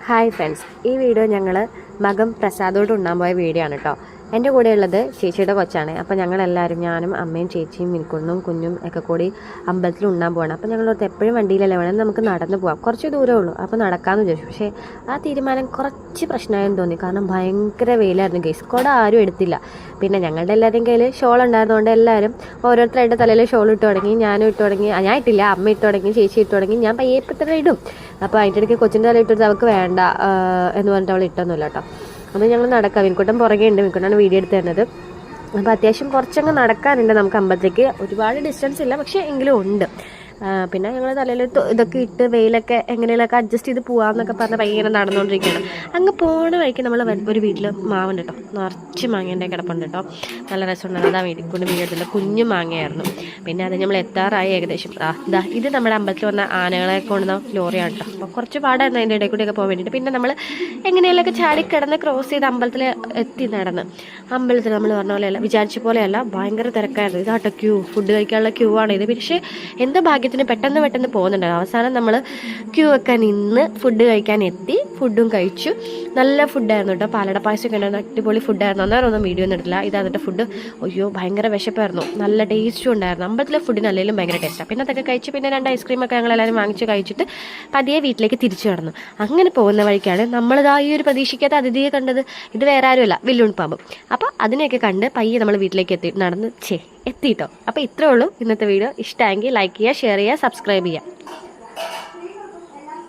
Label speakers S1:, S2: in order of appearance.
S1: Hi friends, ഈ video ഞങ്ങൾ മകം പ്രസാദോട് ഉണ്ണാൻ പോയ വീഡിയോ ആണ് കേട്ടോ. എൻ്റെ കൂടെ ഉള്ളത് ചേച്ചിയുടെ കൊച്ചാണ്. അപ്പോൾ ഞങ്ങളെല്ലാവരും, ഞാനും അമ്മയും ചേച്ചിയും മിനിക്കുണ്ണും കുഞ്ഞും ഒക്കെ കൂടി അമ്പലത്തിൽ ഉണ്ണാൻ പോവാണ്. അപ്പോൾ ഞങ്ങളോർത്ത് എപ്പോഴും വണ്ടിയിലല്ലേ വേണം, നമുക്ക് നടന്ന് പോവാം, കുറച്ച് ദൂരമേ ഉള്ളൂ, അപ്പോൾ നടക്കാമെന്ന് വിചാരിച്ചു. പക്ഷേ ആ തീരുമാനം കുറച്ച് പ്രശ്നമായെന്ന് തോന്നി. കാരണം ഭയങ്കര വെയിലായിരുന്നു ഗൈസ്. കുട ആരും എടുത്തില്ല. പിന്നെ ഞങ്ങളുടെ എല്ലാവരുടെയും കയ്യിൽ ഷോൾ ഉണ്ടായിരുന്നതുകൊണ്ട് എല്ലാവരും ഓരോരുത്തരുടെ തലയിൽ ഷോൾ ഇട്ട് തുടങ്ങി. ഞാനും ഇട്ട് തുടങ്ങി. ഞാൻ ഇട്ടില്ല, അമ്മ ഇട്ട് തുടങ്ങി, ചേച്ചി ഇട്ട് തുടങ്ങി. ഞാൻ പയ്യപ്പത്ര ഇടും. അപ്പോൾ അതിൻ്റെ ഇടയ്ക്ക് കൊച്ചിൻ്റെ തല ഇട്ടിട്ട് അവൾക്ക് വേണ്ട എന്ന് പറഞ്ഞിട്ട് അവൾ ഇട്ടൊന്നുമില്ല കേട്ടോ. അപ്പോൾ ഞങ്ങൾ നടക്കാം. വിൻകുട്ടൻ പുറകെ ഉണ്ട്. വിൻകുട്ടനാണ് വീഡിയോ എടുത്ത് തരുന്നത്. അപ്പോൾ അത്യാവശ്യം കുറച്ചങ്ങ് നടക്കാനുണ്ട് നമുക്ക് അമ്പലത്തേക്ക്. ഒരുപാട് ഡിസ്റ്റൻസ് ഇല്ല, പക്ഷേ എങ്കിലും ഉണ്ട്. പിന്നെ ഞങ്ങൾ തലയിൽ ഇതൊക്കെ ഇട്ട് വെയിലൊക്കെ എങ്ങനെയൊക്കെ അഡ്ജസ്റ്റ് ചെയ്ത് പോകാമെന്നൊക്കെ പറഞ്ഞ് ഭയങ്കര നടന്നുകൊണ്ടിരിക്കുകയാണ്. അങ്ങ് പോണ വഴിക്ക് നമ്മൾ ഒരു വീട്ടിൽ മാവുണ്ട് കേട്ടോ, നിറച്ച് മാങ്ങേൻ്റെ കിടപ്പുണ്ട് കേട്ടോ. നല്ല രസമുണ്ടായിരുന്നു. അതാ വീട്ടിൽ കൊണ്ട് വീട്ടിൽ കുഞ്ഞു മാങ്ങയായിരുന്നു. പിന്നെ അത് നമ്മൾ എത്താറായി ഏകദേശം. ഇത് നമ്മുടെ അമ്പലത്തിൽ വന്ന ആനകളെ കൊണ്ടുവന്ന ലോറിയാണ് കേട്ടോ. അപ്പോൾ കുറച്ച് പാടായിരുന്നു അതിൻ്റെ ഇടയിൽ കൂടിയൊക്കെ പോകാൻ വേണ്ടിയിട്ട്. പിന്നെ നമ്മൾ എങ്ങനെയൊക്കെ ചാടിക്കിടന്ന് ക്രോസ് ചെയ്ത് അമ്പലത്തിൽ എത്തി നടന്ന്. അമ്പലത്തിൽ നമ്മൾ പറഞ്ഞ പോലെയല്ല, വിചാരിച്ച പോലെയല്ല, ഭയങ്കര തിരക്കായിരുന്നു. ഇതാട്ടോ ക്യൂ, ഫുഡ് കഴിക്കാനുള്ള ക്യൂ ആണ് ഇത്. പക്ഷേ എന്താ ഭാഗ്യത്തിന് പെട്ടെന്ന് പോകുന്നുണ്ട്. അവസാനം നമ്മൾ ക്യൂ ഒക്കെ നിന്ന് ഫുഡ് കഴിക്കാൻ എത്തി. ഫുഡും കഴിച്ചു. നല്ല ഫുഡായിരുന്നു കേട്ടോ. പാലട പായസമൊക്കെ ഉണ്ടായിരുന്നു. അടിപൊളി ഫുഡായിരുന്നു. അന്നേരം ഒന്നും വീഡിയോ ഒന്നും എടുത്തില്ല. ഇതാന്നിട്ട് ഫുഡ്. അയ്യോ ഭയങ്കര വിശപ്പായിരുന്നു. നല്ല ടേസ്റ്റും ഉണ്ടായിരുന്നു. അമ്പലത്തിലെ ഫുഡിന് അല്ലെങ്കിലും ഭയങ്കര ടേസ്റ്റാണ്. പിന്നെ അതൊക്കെ കഴിച്ച് പിന്നെ 2 ഐസ്ക്രീമൊക്കെ ഞങ്ങളെല്ലാവരും വാങ്ങിച്ച് കഴിച്ചിട്ട് പതിയെ വീട്ടിലേക്ക് തിരിച്ചു കടന്നു. അങ്ങനെ പോകുന്ന വഴിക്കാണ് നമ്മളിതാ ഈ ഒരു പ്രതീക്ഷിക്കാത്ത അതിഥിയെ കണ്ടത്. ഇത് വേറെ ആരുമല്ല, വില്ലുൺ പാമ്പ്. അപ്പോൾ അതിനെയൊക്കെ കണ്ട് പയ്യെ നമ്മൾ വീട്ടിലേക്ക് എത്തിയിട്ടോ. അപ്പോൾ ഇത്രേ ഉള്ളൂ ഇന്നത്തെ വീഡിയോ. ഇഷ്ടമെങ്കിൽ ലൈക്ക് ചെയ്യുക, ഷെയർ ചെയ്യുക, സബ്സ്ക്രൈബ് ചെയ്യുക.